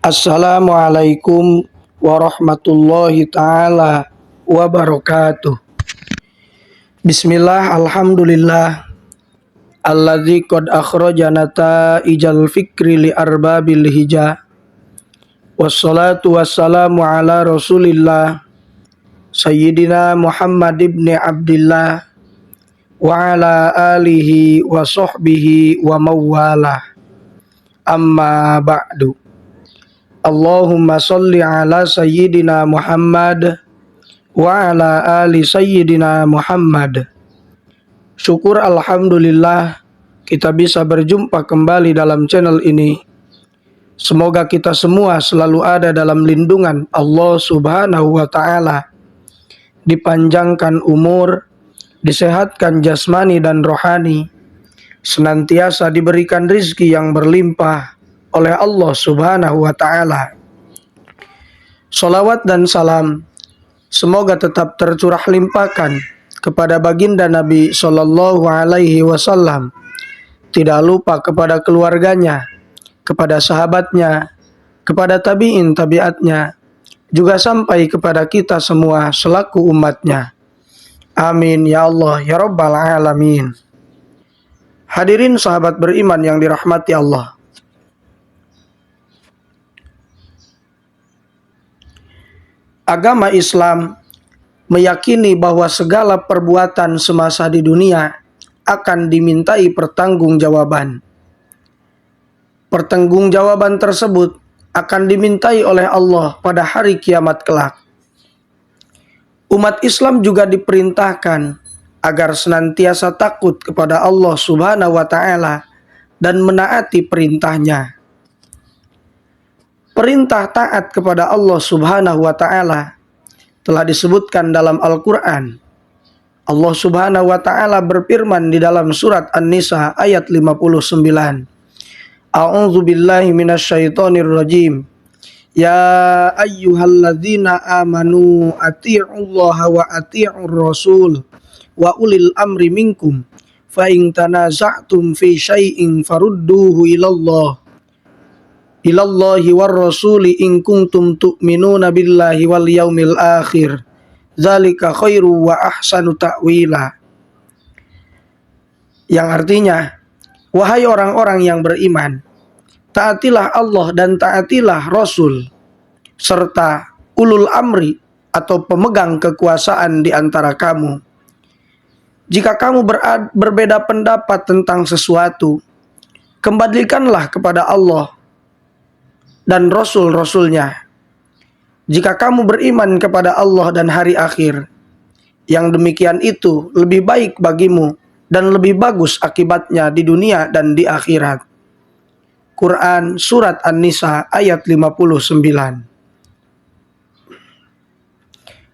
Assalamualaikum warahmatullahi taala wabarakatuh. Bismillah, alhamdulillah alladzi qad akhrajana ijal fikri li arbabil hijah. Wassalatu wassalamu ala Rasulillah Sayyidina Muhammad ibn Abdillah wa ala alihi wa sahbihi wa mawalah. Amma ba'du. Allahumma sholli ala Sayyidina Muhammad wa ala ali Sayyidina Muhammad. Syukur alhamdulillah kita bisa berjumpa kembali dalam channel ini. Semoga kita semua selalu ada dalam lindungan Allah Subhanahu wa taala. Dipanjangkan umur, disehatkan jasmani dan rohani, senantiasa diberikan rizki yang berlimpah oleh Allah Subhanahu wa taala. Salawat dan salam semoga tetap tercurah limpahkan kepada baginda Nabi sallallahu alaihi wasallam, tidak lupa kepada keluarganya, kepada sahabatnya, kepada tabi'in tabi'atnya, juga sampai kepada kita semua selaku umatnya. Amin ya Allah ya Rabbal alamin. Hadirin sahabat beriman yang dirahmati Allah. Agama Islam meyakini bahwa segala perbuatan semasa di dunia akan dimintai pertanggungjawaban. Pertanggungjawaban tersebut akan dimintai oleh Allah pada hari kiamat kelak. Umat Islam juga diperintahkan agar senantiasa takut kepada Allah Subhanahu wa taala dan menaati perintahnya. Perintah taat kepada Allah Subhanahu wa taala telah disebutkan dalam Al-Qur'an. Allah Subhanahu wa taala berfirman di dalam surat An-Nisa ayat 59. A'udzu billahi minasyaitonir rajim. Ya ayyuhalladzina amanu atti'ullaha wa atti'ur rasul wa ulil amri minkum fa in tanaza'tum fi syai'in farudduhu ilallahi war rasuli in kuntum tu'minuna billahi wal yaumil akhir dzalika khairu wa ahsanu ta'wila. Yang artinya, wahai orang-orang yang beriman, taatilah Allah dan taatilah Rasul serta ulul amri atau pemegang kekuasaan di antara kamu. Jika kamu berbeda pendapat tentang sesuatu, kembalikanlah kepada Allah dan Rasul-Rasulnya. Jika kamu beriman kepada Allah dan hari akhir, yang demikian itu lebih baik bagimu dan lebih bagus akibatnya di dunia dan di akhirat. Quran Surat An-Nisa ayat 59.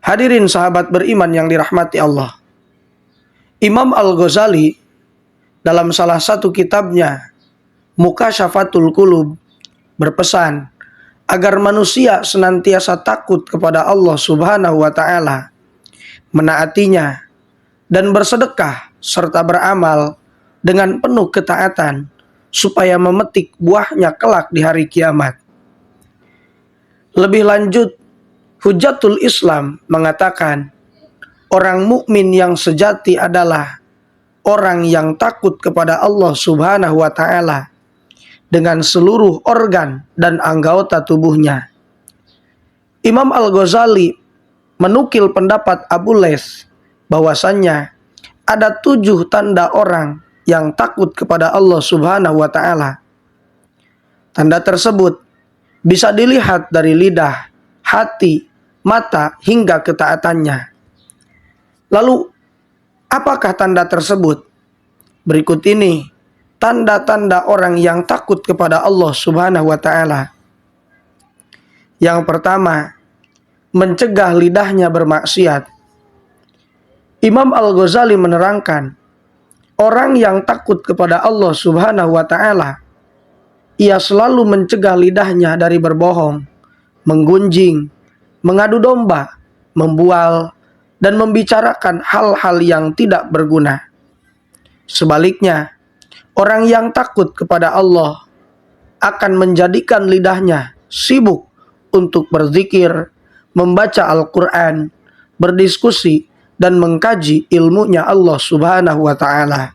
Hadirin sahabat beriman yang dirahmati Allah. Imam Al-Ghazali dalam salah satu kitabnya Mukasyafatul Qulub berpesan agar manusia senantiasa takut kepada Allah Subhanahu wa taala, menaatinya dan bersedekah serta beramal dengan penuh ketaatan supaya memetik buahnya kelak di hari kiamat. Lebih lanjut, Hujatul Islam mengatakan, orang mukmin yang sejati adalah orang yang takut kepada Allah Subhanahu wa taala dengan seluruh organ dan anggota tubuhnya. Imam Al-Ghazali menukil pendapat Abu Laits bahwasannya ada 7 tanda orang yang takut kepada Allah Subhanahu wa taala. Tanda tersebut bisa dilihat dari lidah, hati, mata hingga ketaatannya. Lalu, apakah tanda tersebut? Berikut ini tanda-tanda orang yang takut kepada Allah Subhanahu wa taala. Yang pertama, mencegah lidahnya bermaksiat. Imam Al-Ghazali menerangkan, orang yang takut kepada Allah Subhanahu wa taala, ia selalu mencegah lidahnya dari berbohong, menggunjing, mengadu domba, membual, dan membicarakan hal-hal yang tidak berguna. Sebaliknya, orang yang takut kepada Allah akan menjadikan lidahnya sibuk untuk berzikir, membaca Al-Quran, berdiskusi, dan mengkaji ilmunya Allah Subhanahu wa Ta'ala.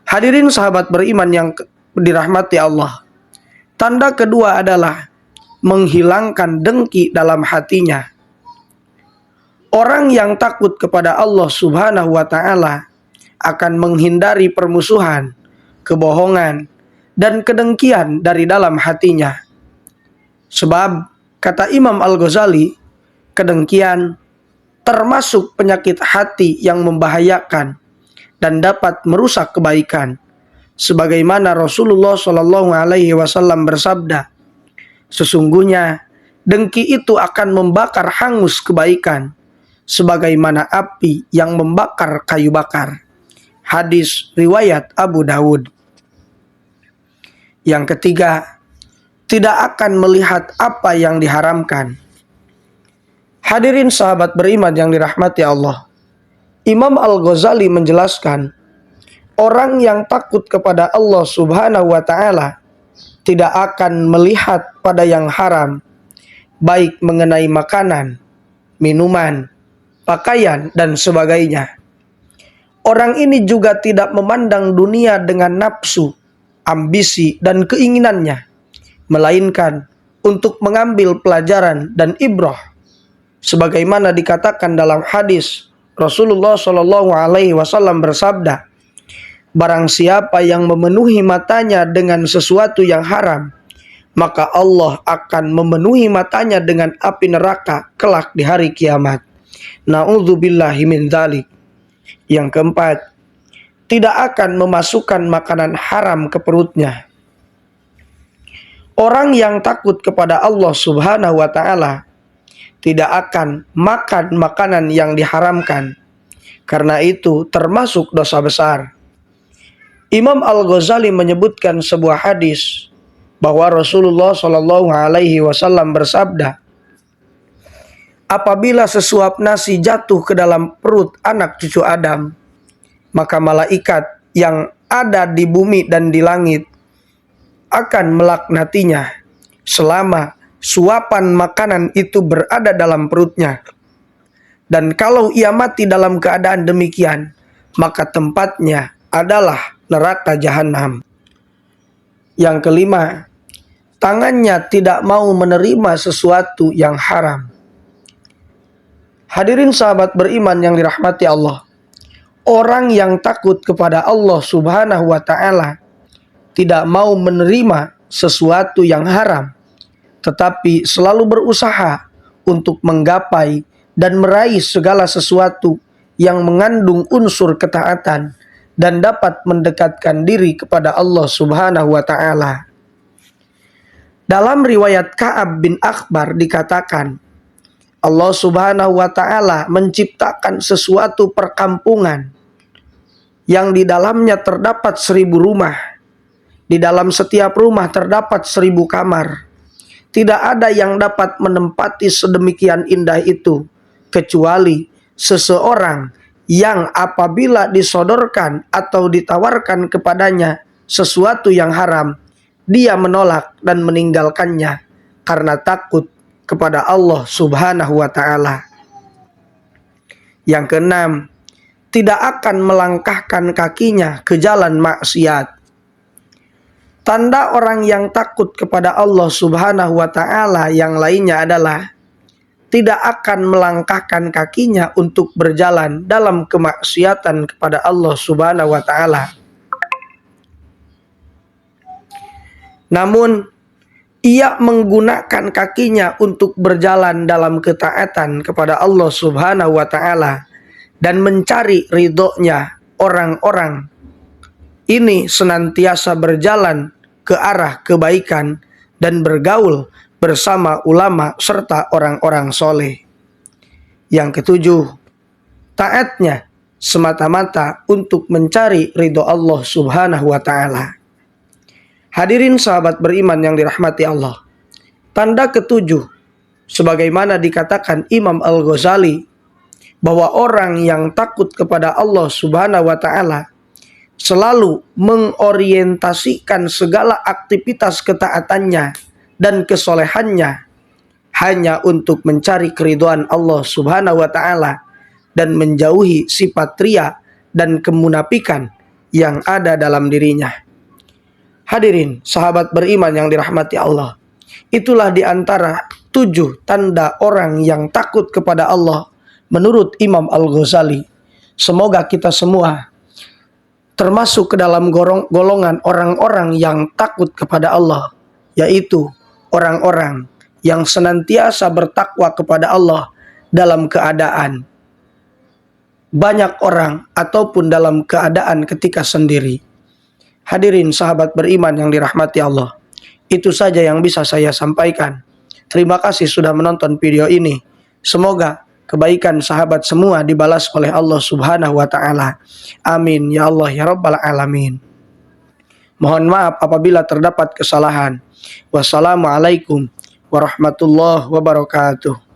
Hadirin sahabat beriman yang dirahmati Allah, tanda kedua adalah menghilangkan dengki dalam hatinya. Orang yang takut kepada Allah Subhanahu wa Ta'ala akan menghindari permusuhan, kebohongan, dan kedengkian dari dalam hatinya. Sebab, kata Imam Al-Ghazali, kedengkian termasuk penyakit hati yang membahayakan dan dapat merusak kebaikan. Sebagaimana Rasulullah SAW bersabda, sesungguhnya dengki itu akan membakar hangus kebaikan, sebagaimana api yang membakar kayu bakar. Hadis riwayat Abu Dawud. Yang ketiga, tidak akan melihat apa yang diharamkan. Hadirin sahabat beriman yang dirahmati Allah, Imam Al-Ghazali menjelaskan, orang yang takut kepada Allah Subhanahu wa Ta'ala tidak akan melihat pada yang haram, baik mengenai makanan, minuman, pakaian, dan sebagainya. Orang ini juga tidak memandang dunia dengan nafsu, ambisi, dan keinginannya, melainkan untuk mengambil pelajaran dan ibrah. Sebagaimana dikatakan dalam hadis, Rasulullah SAW bersabda, barang siapa yang memenuhi matanya dengan sesuatu yang haram, maka Allah akan memenuhi matanya dengan api neraka kelak di hari kiamat. Na'udzubillahi min dzalik. Yang keempat, tidak akan memasukkan makanan haram ke perutnya. Orang yang takut kepada Allah Subhanahu wa Ta'ala tidak akan makan makanan yang diharamkan, karena itu termasuk dosa besar. Imam Al-Ghazali menyebutkan sebuah hadis bahwa Rasulullah SAW bersabda, apabila sesuap nasi jatuh ke dalam perut anak cucu Adam, maka malaikat yang ada di bumi dan di langit akan melaknatinya selama suapan makanan itu berada dalam perutnya. Dan kalau ia mati dalam keadaan demikian, maka tempatnya adalah neraka jahanam. Yang kelima, tangannya tidak mau menerima sesuatu yang haram. Hadirin sahabat beriman yang dirahmati Allah, orang yang takut kepada Allah Subhanahu wa Ta'ala tidak mau menerima sesuatu yang haram, tetapi selalu berusaha untuk menggapai dan meraih segala sesuatu yang mengandung unsur ketaatan dan dapat mendekatkan diri kepada Allah Subhanahu wa Ta'ala. Dalam riwayat Ka'ab bin Akhbar dikatakan, Allah Subhanahu wa Ta'ala menciptakan sesuatu perkampungan yang di dalamnya terdapat 1000 rumah. Di dalam setiap rumah terdapat 1000 kamar. Tidak ada yang dapat menempati sedemikian indah itu, kecuali seseorang yang apabila disodorkan atau ditawarkan kepadanya sesuatu yang haram, dia menolak dan meninggalkannya karena takut kepada Allah Subhanahu wa Ta'ala. Yang keenam, tidak akan melangkahkan kakinya ke jalan maksiat. Tanda orang yang takut kepada Allah Subhanahu wa Ta'ala yang lainnya adalah tidak akan melangkahkan kakinya untuk berjalan dalam kemaksiatan kepada Allah Subhanahu wa Ta'ala. Namun ia menggunakan kakinya untuk berjalan dalam ketaatan kepada Allah Subhanahu wa Ta'ala dan mencari ridhonya orang-orang ini senantiasa berjalan ke arah kebaikan dan bergaul bersama ulama serta orang-orang soleh. Yang ketujuh, taatnya semata-mata untuk mencari ridho Allah Subhanahu wa Ta'ala. Hadirin sahabat beriman yang dirahmati Allah, tanda ketujuh, sebagaimana dikatakan Imam Al-Ghazali, bahwa orang yang takut kepada Allah Subhanahu wa Ta'ala selalu mengorientasikan segala aktivitas ketaatannya dan kesolehannya hanya untuk mencari keridhaan Allah Subhanahu wa taala dan menjauhi sifat ria dan kemunafikan yang ada dalam dirinya. Hadirin sahabat beriman yang dirahmati Allah, itulah di antara 7 tanda orang yang takut kepada Allah menurut Imam Al-Ghazali. Semoga kita semua termasuk ke dalam golongan orang-orang yang takut kepada Allah, yaitu orang-orang yang senantiasa bertakwa kepada Allah dalam keadaan banyak orang ataupun dalam keadaan ketika sendiri. Hadirin sahabat beriman yang dirahmati Allah, itu saja yang bisa saya sampaikan. Terima kasih sudah menonton video ini. Semoga kebaikan sahabat semua dibalas oleh Allah Subhanahu wa taala. Amin ya Allah ya rabbal alamin. Mohon maaf apabila terdapat kesalahan. Wassalamualaikum warahmatullahi wabarakatuh.